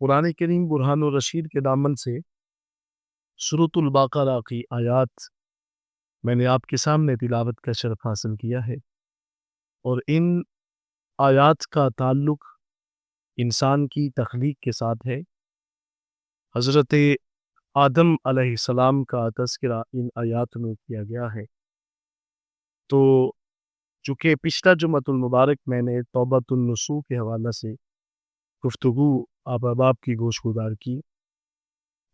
قرآن کریم برہان الرشید کے دامن سے سورۃ البقرہ کی آیات میں نے آپ کے سامنے تلاوت کا شرف حاصل کیا ہے، اور ان آیات کا تعلق انسان کی تخلیق کے ساتھ ہے۔ حضرت آدم علیہ السلام کا تذکرہ ان آیات میں کیا گیا ہے۔ تو چونکہ پچھلا جمعۃ المبارک میں نے توبۃ النصوح کے حوالہ سے گفتگو آپ احباب کی گوش گزار کی،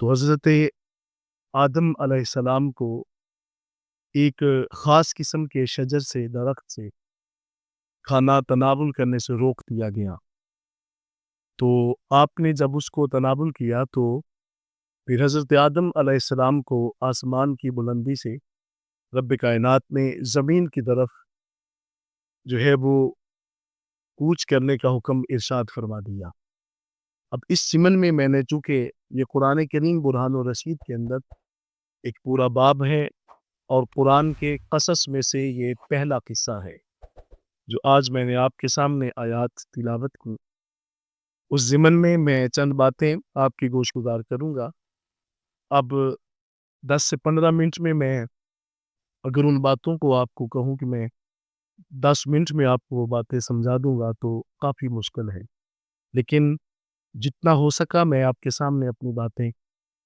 تو حضرت آدم علیہ السلام کو ایک خاص قسم کے شجر سے، درخت سے کھانا تناول کرنے سے روک دیا گیا۔ تو آپ نے جب اس کو تناول کیا تو پھر حضرت آدم علیہ السلام کو آسمان کی بلندی سے رب کائنات نے زمین کی طرف جو ہے وہ کوچ کرنے کا حکم ارشاد فرما دیا۔ اب اس سمن میں نے چونکہ یہ قرآن کریم برہان الرشید کے اندر ایک پورا باب ہے، اور قرآن کے قصص میں سے یہ پہلا قصہ ہے جو آج میں نے آپ کے سامنے آیات تلاوت کی۔ اس ضمن میں چند باتیں آپ کی گوش گزار کروں گا۔ اب 10 سے 15 منٹ میں اگر ان باتوں کو آپ کو کہوں کہ میں 10 منٹ میں آپ کو وہ باتیں سمجھا دوں گا تو کافی مشکل ہے، لیکن جتنا ہو سکا میں آپ کے سامنے اپنی باتیں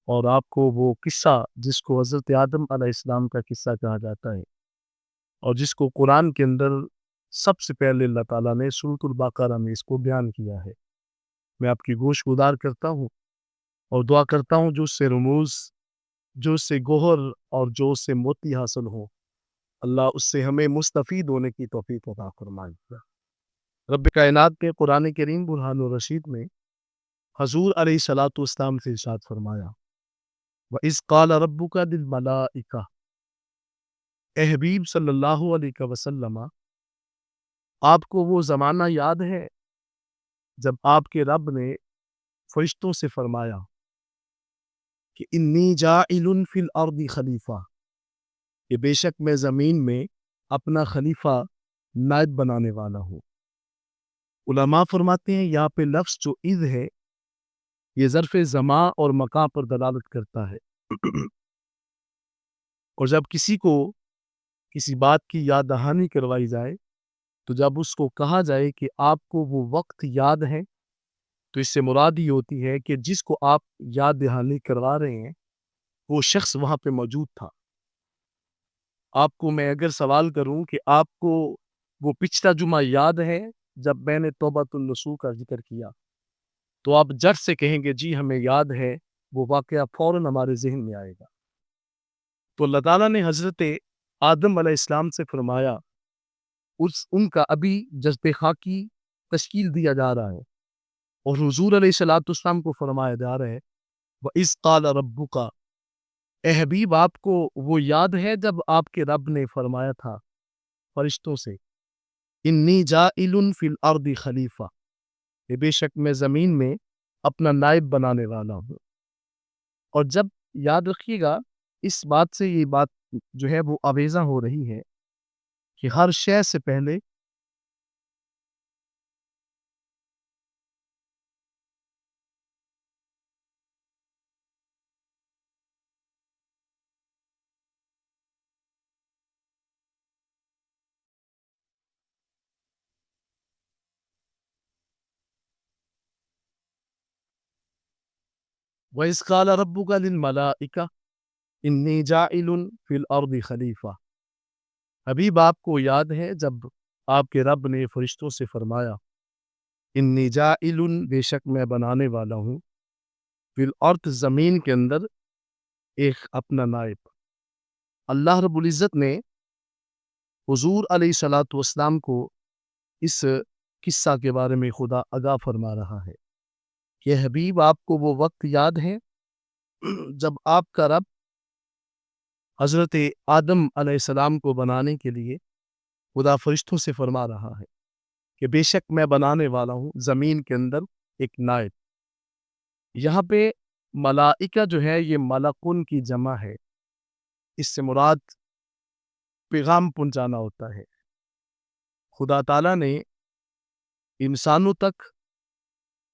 اور آپ کو وہ قصہ جس کو حضرت آدم علیہ السلام کا قصہ کہا جاتا ہے، اور جس کو قرآن کے اندر سب سے پہلے اللہ تعالیٰ نے سورۃ البقرہ میں اس کو بیان کیا ہے، میں آپ کی گوش گزار کرتا ہوں اور دعا کرتا ہوں جو اس سے رموز، جو اس سے گوہر اور جو اس سے موتی حاصل ہو، اللہ اس سے ہمیں مستفید ہونے کی توفیق عطا فرمائے۔ رب کائنات کے قرآن کریم برہان الرشید میں حضور علیہ الصلوۃ والسلام سے ارشاد فرمایا، وَإِذْ قَالَ رَبُّكَ لِلْمَلَائِكَةِ، اے حبیب صلی اللہ علیہ وسلم، آپ کو وہ زمانہ یاد ہے جب آپ کے رب نے فرشتوں سے فرمایا کہ انی جاعل فی الارض خلیفہ، کہ بے شک میں زمین میں اپنا خلیفہ نائب بنانے والا ہوں۔ علماء فرماتے ہیں یہاں پہ لفظ جو اذ ہے یہ ظرف زمان اور مکان پر دلالت کرتا ہے، اور جب کسی کو کسی بات کی یاد دہانی کروائی جائے تو جب اس کو کہا جائے کہ آپ کو وہ وقت یاد ہے، تو اس سے مراد یہ ہوتی ہے کہ جس کو آپ یاد دہانی کروا رہے ہیں وہ شخص وہاں پہ موجود تھا۔ آپ کو میں اگر سوال کروں کہ آپ کو وہ پچھلا جمعہ یاد ہے جب میں نے توبۃ النصوح کا ذکر کیا، تو آپ جٹ سے کہیں گے جی ہمیں یاد ہے، وہ واقعہ فوراً ہمارے ذہن میں آئے گا۔ تو اللہ تعالیٰ نے حضرت آدم علیہ السلام سے فرمایا، ان کا ابھی جذب خاکی تشکیل دیا جا رہا ہے، اور حضور علیہ الصلوۃ والسلام کو فرمایا جا رہا ہے وَإِذْ قَالَ رَبُّكَ، اے حبیب آپ کو وہ یاد ہے جب آپ کے رب نے فرمایا تھا فرشتوں سے انی جاعل فی الارض خلیفہ، کہ بے شک میں زمین میں اپنا نائب بنانے والا ہوں۔ اور جب یاد رکھیے گا اس بات سے یہ بات جو ہے وہ آویزہ ہو رہی ہے کہ ہر شے سے پہلے وَإِذْ قَالَ رَبُّكَ لِلْمَلَائِكَةِ إِنِّي جَاعِلٌ فِي الْأَرْضِ خلیفہ، حبیب آپ کو یاد ہے جب آپ کے رب نے فرشتوں سے فرمایا انی جاعل، بے شک میں بنانے والا ہوں، فی الارض زمین کے اندر ایک اپنا نائب۔ اللہ رب العزت نے حضور علیہ الصلوۃ والسلام کو اس قصہ کے بارے میں خدا آگاہ فرما رہا ہے کہ حبیب آپ کو وہ وقت یاد ہے جب آپ کا رب حضرت آدم علیہ السلام کو بنانے کے لیے خدا فرشتوں سے فرما رہا ہے کہ بے شک میں بنانے والا ہوں زمین کے اندر ایک نائب۔ یہاں پہ ملائکہ جو ہے یہ ملکن کی جمع ہے، اس سے مراد پیغام پہنچانا ہوتا ہے۔ خدا تعالیٰ نے انسانوں تک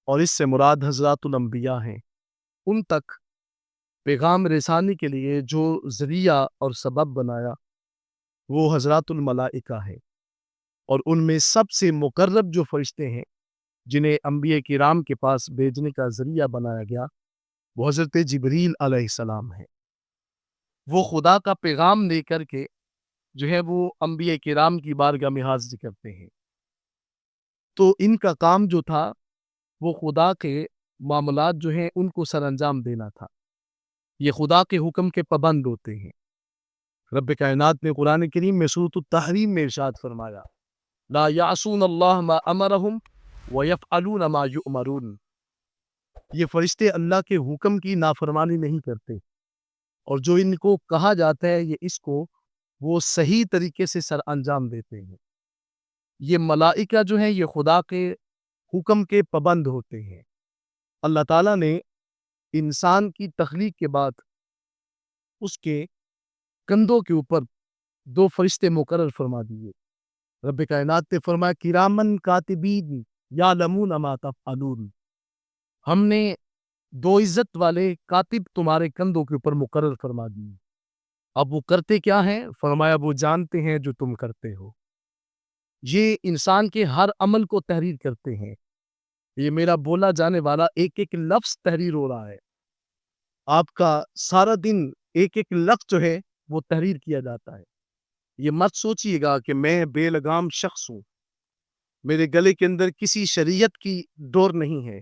اور اس سے مراد حضرات الانبیاء ہیں، ان تک پیغام رسانی کے لیے جو ذریعہ اور سبب بنایا وہ حضرات الملائکہ ہے، اور ان میں سب سے مقرب جو فرشتے ہیں جنہیں انبیاء کرام کے پاس بھیجنے کا ذریعہ بنایا گیا وہ حضرت جبریل علیہ السلام ہے۔ وہ خدا کا پیغام لے کر کے جو ہے وہ انبیاء کرام کی بارگاہ میں حاضر کرتے ہیں، تو ان کا کام جو تھا وہ خدا کے معاملات جو ہیں ان کو سر انجام دینا تھا۔ یہ خدا کے حکم کے پابند ہوتے ہیں۔ رب کائنات نے قرآن کریم میں سورۃ التحریم میں ارشاد فرمایا، لا یعصون اللہ ما امرہم ویفعلون ما یؤمرون۔ یہ فرشتے اللہ کے حکم کی نافرمانی نہیں کرتے، اور جو ان کو کہا جاتا ہے یہ اس کو وہ صحیح طریقے سے سر انجام دیتے ہیں۔ یہ ملائکہ جو ہیں یہ خدا کے حکم کے پابند ہوتے ہیں۔ اللہ تعالیٰ نے انسان کی تخلیق کے بعد اس کے کندھوں کے اوپر 2 فرشتے مقرر فرما دیے۔ رب کائنات نے فرمایا کرامن کاتبین یعلمون ما تفعلون، ہم نے 2 عزت والے کاتب تمہارے کندھوں کے اوپر مقرر فرما دیے۔ اب وہ کرتے کیا ہیں؟ فرمایا وہ جانتے ہیں جو تم کرتے ہو۔ یہ انسان کے ہر عمل کو تحریر کرتے ہیں۔ یہ میرا بولا جانے والا ایک ایک لفظ تحریر ہو رہا ہے۔ آپ کا سارا دن ایک ایک لفظ جو ہے وہ تحریر کیا جاتا ہے۔ یہ مت سوچئے گا کہ میں بے لگام شخص ہوں، میرے گلے کے اندر کسی شریعت کی ڈور نہیں ہے۔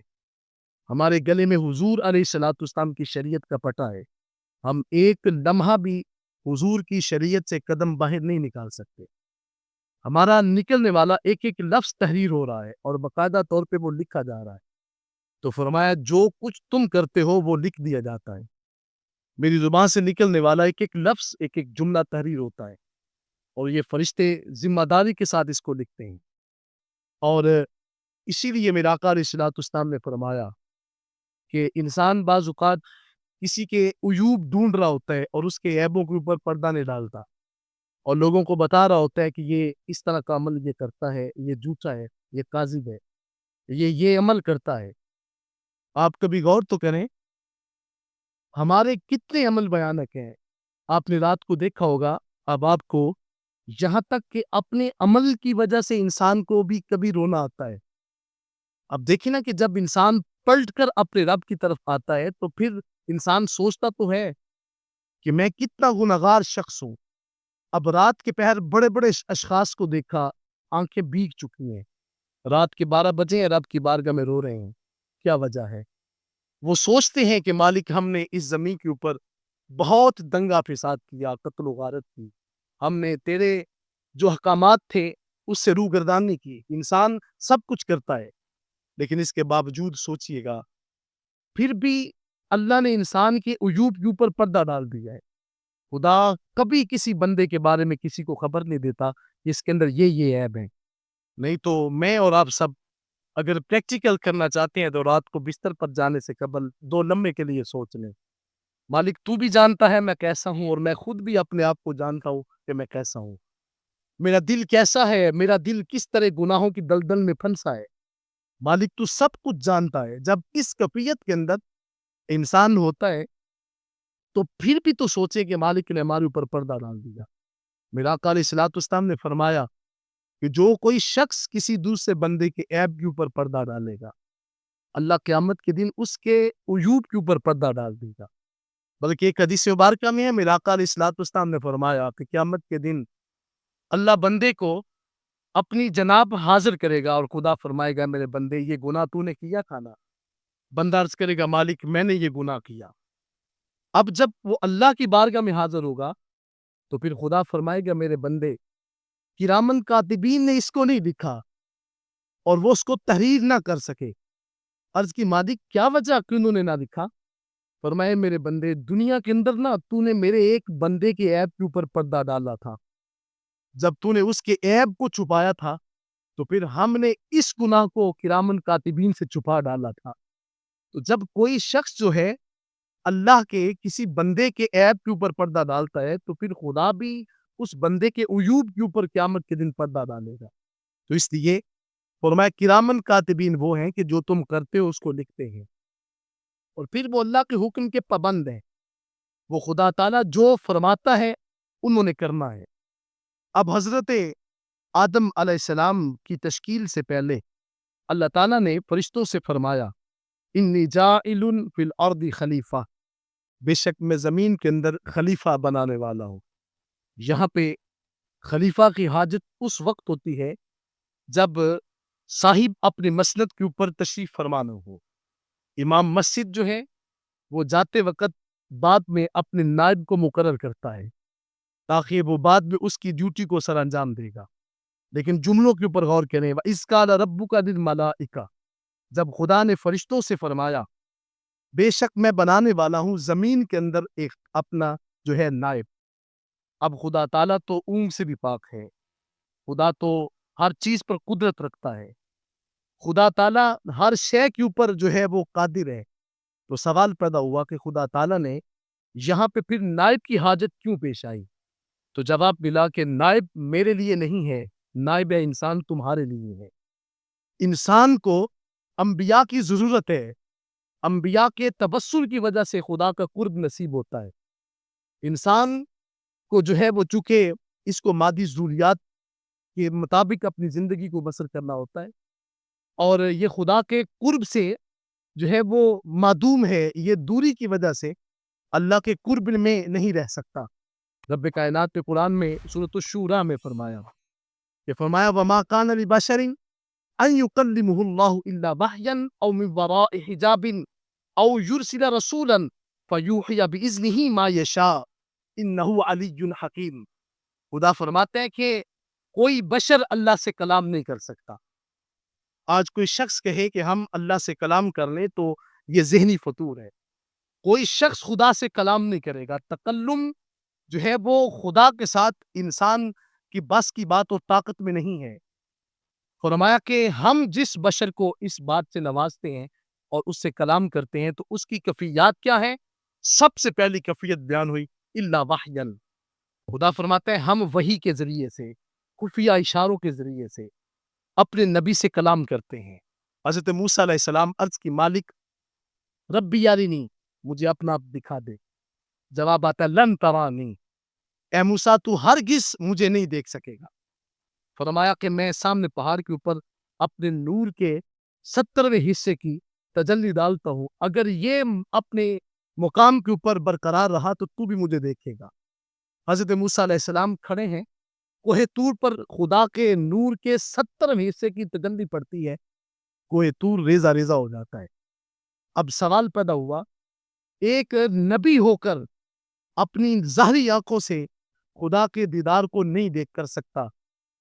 ہمارے گلے میں حضور علیہ الصلوۃ والسلام کی شریعت کا پٹا ہے۔ ہم ایک لمحہ بھی حضور کی شریعت سے قدم باہر نہیں نکال سکتے۔ ہمارا نکلنے والا ایک ایک لفظ تحریر ہو رہا ہے اور باقاعدہ طور پہ وہ لکھا جا رہا ہے۔ تو فرمایا جو کچھ تم کرتے ہو وہ لکھ دیا جاتا ہے۔ میری زبان سے نکلنے والا ایک ایک لفظ ایک ایک جملہ تحریر ہوتا ہے، اور یہ فرشتے ذمہ داری کے ساتھ اس کو لکھتے ہیں۔ اور اسی لیے میرا آقا علیہ الصلوۃ والسلام نے فرمایا کہ انسان بعض اوقات کسی کے عیوب ڈھونڈ رہا ہوتا ہے اور اس کے عیبوں کے اوپر پردہ نہیں ڈالتا، اور لوگوں کو بتا رہا ہوتا ہے کہ یہ اس طرح کا عمل یہ کرتا ہے، یہ جھوٹا ہے، یہ کاذب ہے، یہ عمل کرتا ہے۔ آپ کبھی غور تو کریں، ہمارے کتنے عمل بھیانک ہیں۔ آپ نے رات کو دیکھا ہوگا، اب آپ کو یہاں تک کہ اپنے عمل کی وجہ سے انسان کو بھی کبھی رونا آتا ہے۔ اب دیکھیں نا کہ جب انسان پلٹ کر اپنے رب کی طرف آتا ہے تو پھر انسان سوچتا تو ہے کہ میں کتنا گنہگار شخص ہوں۔ اب رات کے پہر بڑے بڑے اشخاص کو دیکھا، آنکھیں بھیگ چکی ہیں، رات کے 12 بجے ہیں، رب کی بارگاہ میں رو رہے ہیں۔ کیا وجہ ہے؟ وہ سوچتے ہیں کہ مالک ہم نے اس زمین کے اوپر بہت دنگا فساد کیا، قتل و غارت کی، ہم نے تیرے جو احکامات تھے اس سے روگردانی کی۔ انسان سب کچھ کرتا ہے، لیکن اس کے باوجود سوچئے گا پھر بھی اللہ نے انسان کے عیوب کے اوپر پردہ ڈال دیا ہے۔ خدا کبھی کسی بندے کے بارے میں کسی کو خبر نہیں دیتا کہ اس کے اندر یہ عیب ہے۔ نہیں تو میں اور آپ سب اگر پریکٹیکل کرنا چاہتے ہیں تو رات کو بستر پر جانے سے قبل 2 لمحے کے لیے سوچ لیں، مالک تو بھی جانتا ہے میں کیسا ہوں، اور میں خود بھی اپنے آپ کو جانتا ہوں کہ میں کیسا ہوں۔ میرا دل کیسا ہے، میرا دل کس طرح گناہوں کی دلدل میں پھنسا ہے۔ مالک تو سب کچھ جانتا ہے۔ جب اس کیفیت کے اندر انسان ہوتا ہے تو پھر بھی تو سوچے کہ مالک نے ہمارے اوپر پردہ ڈال دیا۔ میرا آقا علیہ الصلوۃ والسلام نے فرمایا کہ جو کوئی شخص کسی دوسرے بندے کے عیب کے اوپر پردہ ڈالے گا، اللہ قیامت کے دن اس کے عیوب کے اوپر پردہ ڈال دے گا۔ بلکہ ایک حدیث مبارکہ میں ہے، میرا آقا علیہ الصلوۃ والسلام نے فرمایا کہ قیامت کے دن اللہ بندے کو اپنی جناب حاضر کرے گا اور خدا فرمائے گا میرے بندے یہ گناہ تو نے کیا تھا نا؟ بندہ عرض کرے گا مالک میں نے یہ گناہ کیا۔ اب جب وہ اللہ کی بارگاہ میں حاضر ہوگا تو پھر خدا فرمائے گا میرے بندے کرامن کاتبین نے اس کو نہیں لکھا اور وہ اس کو تحریر نہ کر سکے۔ عرض کی مالک کیا وجہ کہ انہوں نے نہ لکھا؟ فرمائے میرے بندے دنیا کے اندر نا تو نے میرے ایک بندے کے عیب کے اوپر پردہ ڈالا تھا، جب تو نے اس کے عیب کو چھپایا تھا تو پھر ہم نے اس گناہ کو کرامن کاتبین سے چھپا ڈالا تھا۔ تو جب کوئی شخص جو ہے اللہ کے کسی بندے کے عیب کے اوپر پردہ ڈالتا ہے تو پھر خدا بھی اس بندے کے عیوب کے اوپر قیامت کے دن پردہ ڈالے گا۔ تو اس لیے فرمایا کرامن کاتبین وہ ہیں کہ جو تم کرتے ہو اس کو لکھتے ہیں، اور پھر وہ اللہ کے حکم کے پابند ہیں، وہ خدا تعالیٰ جو فرماتا ہے انہوں نے کرنا ہے۔ اب حضرت آدم علیہ السلام کی تشکیل سے پہلے اللہ تعالیٰ نے فرشتوں سے فرمایا انی جاعل فی الارض خلیفہ، بے شک میں زمین کے اندر خلیفہ بنانے والا ہوں۔ یہاں پہ خلیفہ کی حاجت اس وقت ہوتی ہے جب صاحب اپنے مسند کے اوپر تشریف فرمانا ہو۔ امام مسجد جو ہے وہ جاتے وقت بعد میں اپنے نائب کو مقرر کرتا ہے تاکہ وہ بعد میں اس کی ڈیوٹی کو سر انجام دے گا۔ لیکن جملوں کے اوپر غور کریں، وَإِذْ قَالَ رَبُّكَ لِلْمَلَائِكَةِ، جب خدا نے فرشتوں سے فرمایا بے شک میں بنانے والا ہوں زمین کے اندر ایک اپنا جو ہے نائب۔ اب خدا تعالیٰ تو اونگ سے بھی پاک ہے، خدا تو ہر چیز پر قدرت رکھتا ہے، خدا تعالیٰ ہر شے کے اوپر جو ہے وہ قادر ہے۔ تو سوال پیدا ہوا کہ خدا تعالیٰ نے یہاں پہ پھر نائب کی حاجت کیوں پیش آئی؟ تو جواب ملا کہ نائب میرے لیے نہیں ہے، نائب انسان تمہارے لیے ہے۔ انسان کو انبیاء کی ضرورت ہے، انبیاء کے تبسل کی وجہ سے خدا کا قرب نصیب ہوتا ہے۔ انسان کو جو ہے وہ چونکہ اس کو مادی ضروریات کے مطابق اپنی زندگی کو بسر کرنا ہوتا ہے، اور یہ خدا کے قرب سے جو ہے وہ معدوم ہے، یہ دوری کی وجہ سے اللہ کے قرب میں نہیں رہ سکتا۔ رب کائنات کے قرآن میں سورۃ الشورى میں فرمایا وَمَا كَانَ لِبَشَرٍ أَن يُكَلِّمَهُ اللَّهُ إِلَّا وَحْيًا أَوْ مِن وَرَاءِ حِجَابٍ أَوْ يُرْسِلَ رَسُولًا فَيُوحِيَ بِإِذْنِهِ مَا يَشَاءُ إِنَّهُ عَلِيٌّ حَكِيمٌ۔ خدا فرماتے ہیں کہ کوئی بشر اللہ سے کلام نہیں کر سکتا۔ آج کوئی شخص کہے کہ ہم اللہ سے کلام کر لیں تو یہ ذہنی فطور ہے۔ کوئی شخص خدا سے کلام نہیں کرے گا۔ تکلم جو ہے وہ خدا کے ساتھ انسان کی بس کی بات اور طاقت میں نہیں ہے۔ فرمایا کہ ہم جس بشر کو اس بات سے نوازتے ہیں اور اس سے کلام کرتے ہیں تو اس کی کیفیات کیا ہے؟ سب سے پہلی کیفیت بیان ہوئی الا وحیا۔ خدا فرماتا ہے ہم وحی کے ذریعے سے، خفیہ اشاروں کے ذریعے سے اپنے نبی سے کلام کرتے ہیں۔ حضرت موسیٰ علیہ السلام عرض کی مالک ربی ارنی، مجھے اپنا آپ دکھا دے۔ جواب آتا ہے لن ترانی، اے موسیٰ تو ہرگز مجھے نہیں دیکھ سکے گا۔ فرمایا کہ میں سامنے پہاڑ کے اوپر اپنے نور کے 70ویں حصے کی تجلی ڈالتا ہوں، اگر یہ اپنے مقام کے اوپر برقرار رہا تو بھی مجھے دیکھے گا۔ حضرت موسیٰ علیہ السلام کھڑے ہیں کوہ طور پر، خدا کے نور کے 70ویں حصے کی تجلی پڑتی ہے، کوہ طور ریزہ ریزہ ہو جاتا ہے۔ اب سوال پیدا ہوا، ایک نبی ہو کر اپنی ظاہری آنکھوں سے خدا کے دیدار کو نہیں دیکھ کر سکتا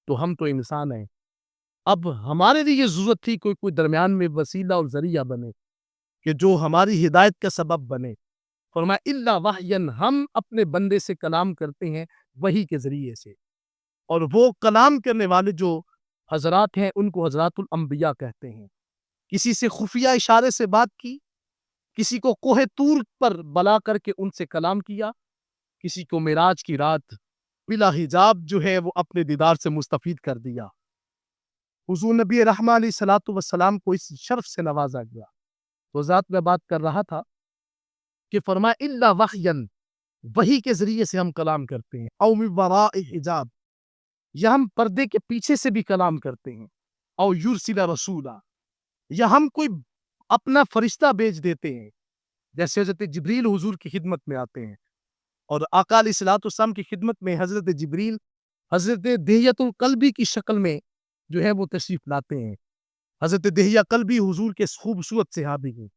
تو ہم تو انسان ہیں۔ اب ہمارے لیے یہ ضرورت تھی کوئی درمیان میں وسیلہ اور ذریعہ بنے کہ جو ہماری ہدایت کا سبب بنے۔ فرمایا الا وحیًا، ہم اپنے بندے سے کلام کرتے ہیں وحی کے ذریعے سے، اور وہ کلام کرنے والے جو حضرات ہیں ان کو حضرات الانبیاء کہتے ہیں۔ کسی سے خفیہ اشارے سے بات کی، کسی کو کوہ طور پر بلا کر کے ان سے کلام کیا، کسی کو معراج کی رات بلا حجاب جو ہے وہ اپنے دیدار سے مستفید کر دیا۔ حضور نبی رحمہ علیہ الصلوۃ والسلام کو اس شرف سے نوازا گیا۔ تو ذات میں بات کر رہا تھا کہ فرمایا الا وحیًا، وحی کے ذریعے سے ہم کلام کرتے ہیں، او من وراء حجاب، یا ہم پردے کے پیچھے سے بھی کلام کرتے ہیں، او یرسل رسولا، یا ہم کوئی اپنا فرشتہ بھیج دیتے ہیں، جیسے حضرت جبریل حضور کی خدمت میں آتے ہیں، اور آقا علیہ الصلوۃ والسلام کی خدمت میں حضرت جبریل حضرت دہیۃ القلبی کی شکل میں جو ہے وہ تشریف لاتے ہیں۔ حضرت دہیہ قلبی حضور کے خوبصورت صحابی ہیں،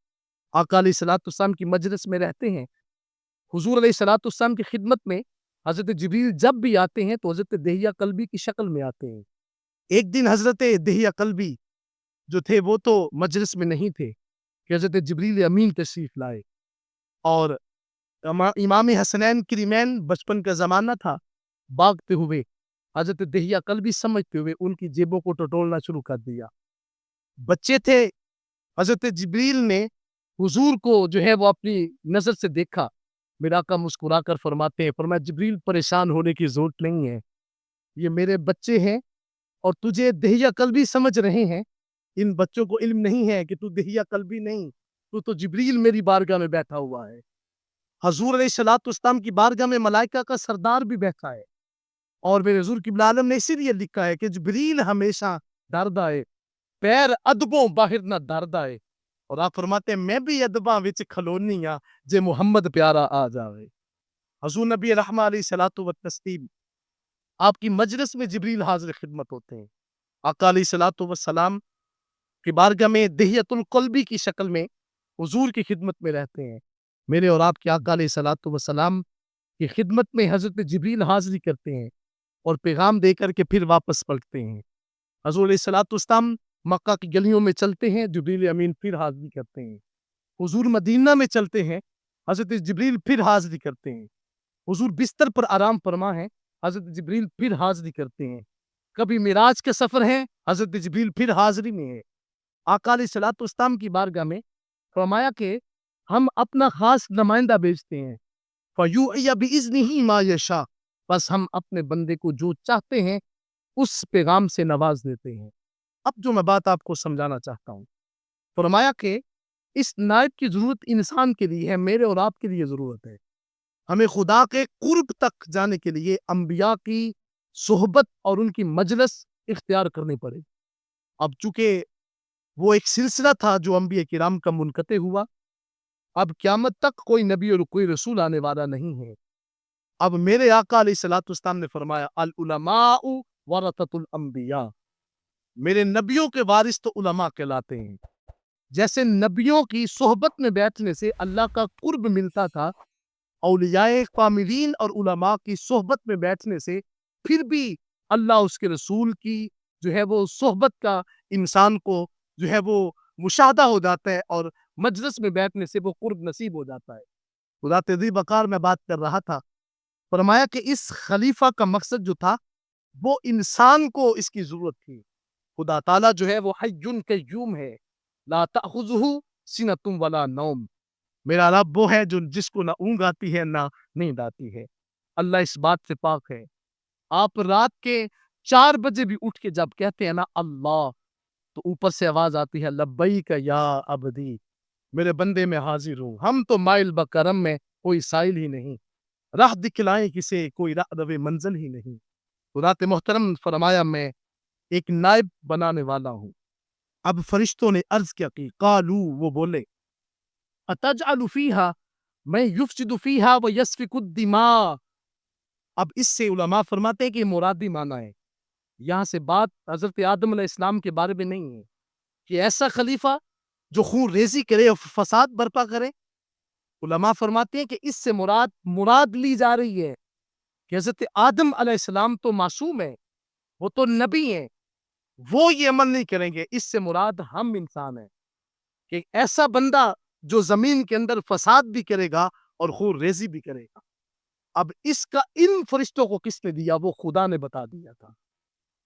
آقا علیہ الصلوۃ والسلام کی مجلس میں رہتے ہیں۔ حضور علیہ الصلوۃ والسلام کی خدمت میں حضرت جبریل جب بھی آتے ہیں تو حضرت دہیہ قلبی کی شکل میں آتے ہیں۔ ایک دن حضرت دہیہ قلبی جو تھے وہ تو مجلس میں نہیں تھے کہ حضرت جبریل امین تشریف لائے، اور امام حسنین کریمین بچپن کا زمانہ تھا، بھاگتے ہوئے حضرت دہیہ قلبی سمجھتے ہوئے ان کی جیبوں کو ٹٹولنا شروع کر دیا۔ بچے تھے، حضرت جبریل نے حضور کو جو ہے وہ اپنی نظر سے دیکھا، میرا آقا مسکرا کر فرماتے ہیں، فرمایا جبریل پریشان ہونے کی ضرورت نہیں ہے، یہ میرے بچے ہیں اور تجھے دہیہ قلبی سمجھ رہے ہیں ان بچوں کو علم نہیں ہے کہ تو دہیہ قلبی نہیں، تو جبریل میری بارگاہ میں بیٹھا ہوا ہے۔ حضور علیہ الصلوۃ والسلام کی بارگاہ میں ملائکہ کا سردار بھی بیٹھا ہے، اور میرے حضور قبلہ عالم نے اسی لیے لکھا ہے کہ جبریل ہمیشہ ڈردا ہے، پیر ادبوں باہر نہ ڈردا ہے، اور آپ فرماتے ہیں میں بھی ادباں وچ کھلونی ہاں جے محمد پیارا آ جاوے۔ حضور نبی رحمہ علیہ الصلوۃ والتسلیم آپ کی مجلس میں جبریل حاضر خدمت ہوتے ہیں، آقا علیہ الصلوۃ والسلام کی بارگاہ میں دہیۃ القلبی کی شکل میں حضور کی خدمت میں رہتے ہیں۔ میرے اور آپ کے آقا علیہ الصلوۃ والسلام کی خدمت میں حضرت جبریل حاضری کرتے ہیں اور پیغام دے کر کے پھر واپس پلٹتے ہیں۔ حضور علیہ الصلوۃ والسلام مکہ کی گلیوں میں چلتے ہیں، جبریل امین پھر حاضری کرتے ہیں۔ حضور مدینہ میں چلتے ہیں، حضرت جبریل پھر حاضری کرتے ہیں۔ حضور بستر پر آرام فرما ہے، حضرت جبریل پھر حاضری کرتے ہیں۔ کبھی معراج کے سفر ہے، حضرت جبریل پھر حاضری میں ہے۔ آقا علیہ الصلوۃ والسلام کی بارگاہ میں فرمایا کہ ہم اپنا خاص نمائندہ بھیجتے ہیں، فَيُوحِيَ بِإِذْنِهِ مَا يَشَاءُ، بس ہم اپنے بندے کو جو چاہتے ہیں اس پیغام سے نواز دیتے ہیں۔ اب جو میں بات آپ کو سمجھانا چاہتا ہوں، فرمایا کہ اس نائب کی ضرورت انسان کے لیے ہے، میرے اور آپ کے لیے ضرورت ہے۔ ہمیں خدا کے قرب تک جانے کے لیے انبیاء کی صحبت اور ان کی مجلس اختیار کرنی پڑے۔ اب چونکہ وہ ایک سلسلہ تھا جو انبیاء کرام کا منقطع ہوا، اب قیامت تک کوئی نبی اور کوئی رسول آنے والا نہیں ہے۔ اب میرے آقا علیہ الصلوۃ والسلام نے فرمایا العلماء ورثۃ الانبیاء، میرے نبیوں کے وارث تو علماء کہلاتے ہیں۔ جیسے نبیوں کی صحبت میں بیٹھنے سے اللہ کا قرب ملتا تھا، اولیاء کاملین اور علماء کی صحبت میں بیٹھنے سے پھر بھی اللہ اس کے رسول کی جو ہے وہ صحبت کا انسان کو جو ہے وہ مشاہدہ ہو جاتا ہے، اور مجلس میں بیٹھنے سے وہ قرب نصیب ہو جاتا ہے۔ خدا تیزی بقار میں بات کر رہا تھا، فرمایا کہ اس خلیفہ کا مقصد جو تھا وہ انسان کو اس کی ضرورت تھی۔ خدا تعالیٰ جو ہے وہ حی قیوم ہے، لا تأخذہ سنۃ ولا نوم، میرا رب وہ ہے جو جس کو نہ اونگ آتی ہے نہ نیند آتی ہے۔ اللہ اس بات سے پاک ہے۔ آپ رات کے 4 بجے بھی اٹھ کے جب کہتے ہیں نا اللہ، تو اوپر سے آواز آتی ہے لبیک یا عبدی، میرے بندے میں حاضر ہوں۔ ہم تو مائل بکرم میں کوئی سائل ہی نہیں، راہ دکھلائیں کسے کوئی راہ رو منزل ہی نہیں۔ خدا محترم فرمایا میں ایک نائب بنانے والا ہوں۔ اب فرشتوں نے عرض کیا کہ قالو، وہ بولے اتجعل فیہا من یفسد فیہا ویسفک الدماء۔ اب اس سے علماء فرماتے ہیں کہ مرادی معنی ہے، یہاں سے بات حضرت آدم علیہ السلام کے بارے میں نہیں ہے کہ ایسا خلیفہ جو خون ریزی کرے اور فساد برپا کرے۔ علماء فرماتے ہیں کہ اس سے مراد لی جا رہی ہے کہ حضرت آدم علیہ السلام تو معصوم ہے، وہ تو نبی ہیں، وہ یہ عمل نہیں کریں گے۔ اس سے مراد ہم انسان ہیں کہ ایسا بندہ جو زمین کے اندر فساد بھی کرے گا اور خون ریزی بھی کرے گا۔ اب اس کا ان فرشتوں کو کس نے دیا؟ وہ خدا نے بتا دیا تھا۔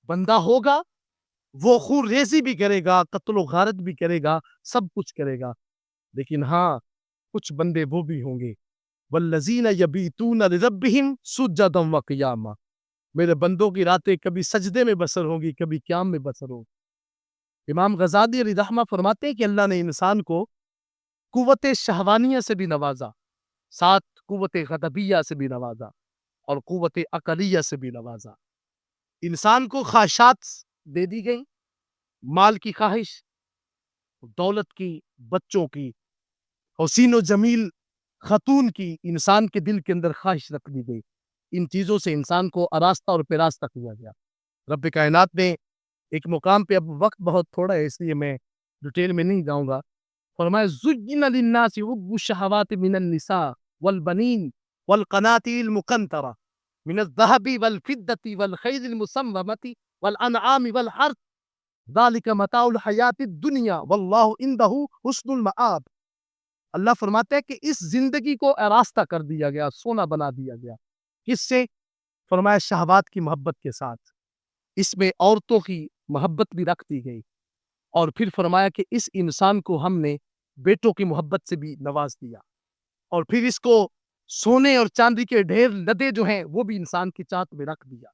بندہ ہوگا، وہ خون ریزی بھی کرے گا، قتل و غارت بھی کرے گا، سب کچھ کرے گا، لیکن ہاں کچھ بندے وہ بھی ہوں گے والذین یبیتون لربہم سجدا وقیاما، میرے بندوں کی راتیں کبھی سجدے میں بسر ہوں گی، کبھی قیام میں بسر ہوں۔ امام غزالی علیہ رحمہ فرماتے ہیں کہ اللہ نے انسان کو قوت شہوانیہ سے بھی نوازا، ساتھ قوت غضبیہ سے بھی نوازا، اور قوت عقلیہ سے بھی نوازا۔ انسان کو خواہشات دے دی گئی، مال کی خواہش، دولت کی، بچوں کی، حسین و جمیل خاتون کی، انسان کے دل کے اندر خواہش رکھ دی گئی۔ ان چیزوں سے انسان کو آراستہ اور پیراستہ کیا گیا۔ رب کائنات نے ایک مقام پہ، اب وقت بہت تھوڑا ہے اس لیے میں ڈیٹیل میں نہیں جاؤں گا، فرمایا زُيِّنَ لِلنَّاسِ حُبُّ الشَّهَوَاتِ مِنَ النِّسَاءِ وَالْبَنِينَ وَالْقَنَاطِيرِ الْمُقَنطَرَةِ مِنَ الذَّهَبِ وَالْفِضَّةِ وَالْخَيْلِ الْمُسَوَّمَةِ وَالْأَنْعَامِ وَالْحَرْثِ ذَلِكَ مَتَاعُ الْحَيَاةِ الدُّنْيَا وَاللَّهُ عِندَهُ حُسْنُ الْمَآبِ۔ اللہ فرماتے ہیں کہ اس زندگی کو آراستہ کر دیا گیا، سونا بنا دیا گیا۔ کس سے؟ فرمایا شہوات کی محبت کے ساتھ، اس میں عورتوں کی محبت بھی رکھ دی گئی، اور پھر فرمایا کہ اس انسان کو ہم نے بیٹوں کی محبت سے بھی نواز دیا، اور پھر اس کو سونے اور چاندی کے ڈھیر لدے جو ہیں وہ بھی انسان کی چاہت میں رکھ دیا،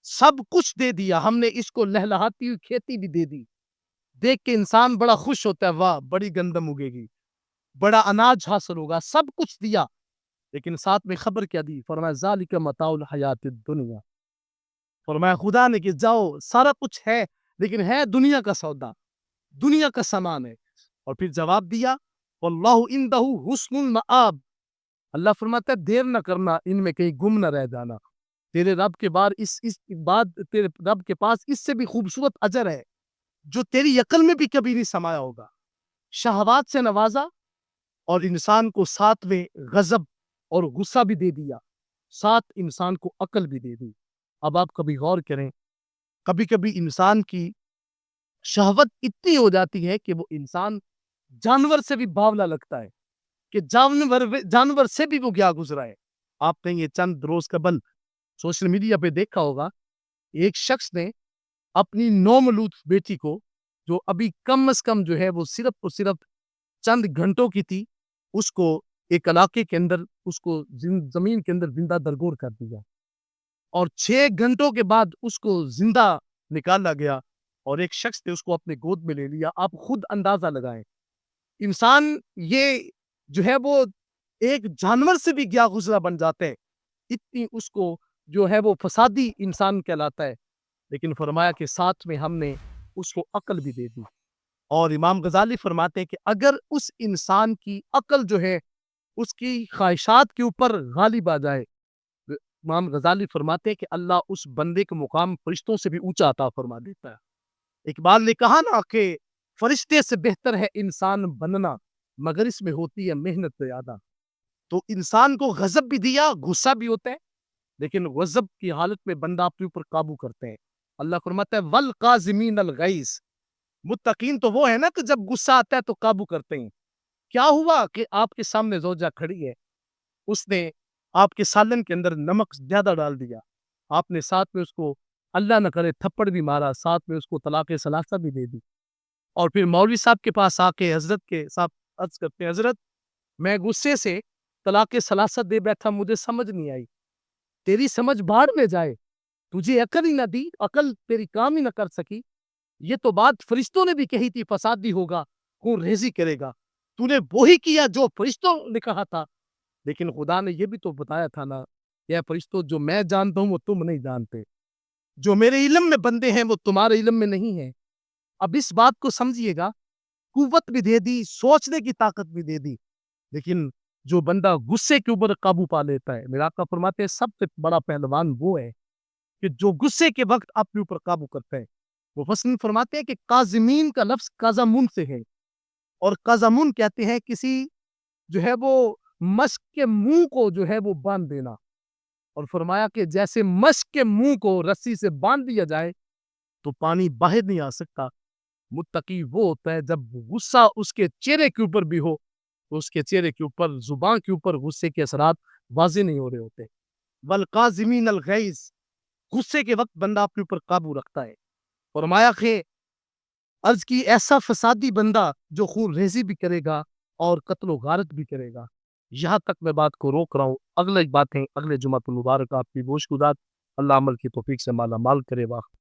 سب کچھ دے دیا ہم نے، اس کو لہلہاتی ہوئی کھیتی بھی دے دی، دیکھ کے انسان بڑا خوش ہوتا ہے، واہ بڑی گندم اگے گی، بڑا اناج حاصل ہوگا، سب کچھ دیا، لیکن ساتھ میں خبر کیا دی؟ فرمایا ذالک متاع الحیات الدنیا، فرمایا خدا نے کہ جاؤ سارا کچھ ہے لیکن ہے دنیا کا سودا، دنیا کا سامان ہے۔ اور پھر جواب دیا واللہ عندہ حسن المآب، اللہ فرماتا ہے دیر نہ کرنا، ان میں کہیں گم نہ رہ جانا، تیرے رب کے بعد اس بعد تیرے رب کے پاس اس سے بھی خوبصورت اجر ہے جو تیری عقل میں بھی کبھی نہیں سمایا ہوگا۔ شہوات سے نوازا اور انسان کو ساتھ میں غضب اور غصہ بھی دے دیا، ساتھ انسان کو عقل بھی دے دی۔ اب آپ کبھی غور کریں، کبھی کبھی انسان کی شہوت اتنی ہو جاتی ہے کہ وہ انسان جانور سے بھی باولا لگتا ہے کہ جانور سے بھی وہ کیا گزرا ہے۔ آپ نے یہ چند روز قبل سوشل میڈیا پہ دیکھا ہوگا، ایک شخص نے اپنی نومولود بیٹی کو، جو ابھی کم از کم جو ہے وہ صرف اور صرف چند گھنٹوں کی تھی، اس کو ایک علاقے کے اندر اس کو زمین کے اندر زندہ درگور کر دیا اور 6 گھنٹوں کے بعد اس کو زندہ نکالا گیا اور ایک شخص نے اس کو اپنے گود میں لے لیا۔ آپ خود اندازہ لگائیں، انسان یہ جو ہے وہ ایک جانور سے بھی گیا گزرا بن جاتے ہیں، اتنی اس کو جو ہے وہ فسادی انسان کہلاتا ہے۔ لیکن فرمایا کہ ساتھ میں ہم نے اس کو عقل بھی دے دی، اور امام غزالی فرماتے ہیں کہ اگر اس انسان کی عقل جو ہے اس کی خواہشات کے اوپر غالب آ جائے، امام غزالی فرماتے ہیں کہ اللہ اس بندے کا مقام فرشتوں سے بھی اونچا عطا فرما دیتا ہے۔ اقبال نے کہا نا کہ فرشتے سے بہتر ہے انسان بننا، مگر اس میں ہوتی ہے محنت زیادہ۔ تو انسان کو غضب بھی دیا، غصہ بھی ہوتا ہے، لیکن غضب کی حالت میں بندہ اپنے اوپر قابو کرتے ہیں۔ اللہ فرماتا ہے والقاظمین الغیظ، متقین تو وہ ہے نا کہ جب غصہ آتا ہے تو قابو کرتے ہیں۔ کیا ہوا کہ آپ کے سامنے زوجہ کھڑی ہے، اس نے آپ کے سالن کے اندر نمک زیادہ ڈال دیا، آپ نے ساتھ میں اس کو اللہ نہ کرے تھپڑ بھی مارا، ساتھ میں اس کو طلاق ثلاثہ بھی دے دی، اور پھر مولوی صاحب کے پاس آ کے حضرت کے ساتھ عرض کرتے ہیں حضرت میں غصے سے طلاق ثلاثہ دے بیٹھا، مجھے سمجھ نہیں آئی، تیری سمجھ باہر میں جائے، تجھے عقل ہی نہ دی، عقل تیری کام ہی نہ کر سکی، یہ تو بات فرشتوں نے بھی کہی تھی فسادی ہوگا، خون ریزی کرے گا، تو نے وہی کیا جو فرشتوں نے کہا تھا، لیکن خدا نے یہ بھی تو بتایا تھا نا کہ اے فرشتوں جو میں جانتا ہوں وہ تم نہیں جانتے، جو میرے علم میں بندے ہیں وہ تمہارے علم میں نہیں ہیں۔ اب اس بات کو سمجھیے گا، قوت بھی دے دی، سوچنے کی طاقت بھی دے دی، لیکن جو بندہ غصے کے اوپر قابو پا لیتا ہے، میرا آقا فرماتے ہیں سب سے بڑا پہلوان وہ ہے کہ جو غصے کے وقت اپنے اوپر قابو کرتا ہے۔ مفسرین فرماتے ہیں کہ کاظمین کا لفظ کاظمون سے ہے، اور کاظمون کہتے ہیں کسی جو ہے وہ مشک کے منہ کو جو ہے وہ باندھ دینا، اور فرمایا کہ جیسے مشک کے منہ کو رسی سے باندھ دیا جائے تو پانی باہر نہیں آ سکتا۔ متقی وہ ہوتا ہے جب غصہ اس کے چہرے کے اوپر بھی ہو تو اس کے چہرے کے اوپر، زبان کے اوپر غصے کے اثرات واضح نہیں ہو رہے ہوتے۔ والقاظمین الغیظ، غصے کے وقت بندہ اپنے اوپر قابو رکھتا ہے۔ فرمایا کہ عرض کی ایسا فسادی بندہ جو خون ریزی بھی کرے گا اور قتل و غارت بھی کرے گا۔ یہاں تک میں بات کو روک رہا ہوں، اگلی باتیں اگلے جمعہ المبارک آپ کی گوش گزار، اللہ عمل کی توفیق سے مالا مال کرے۔ واقع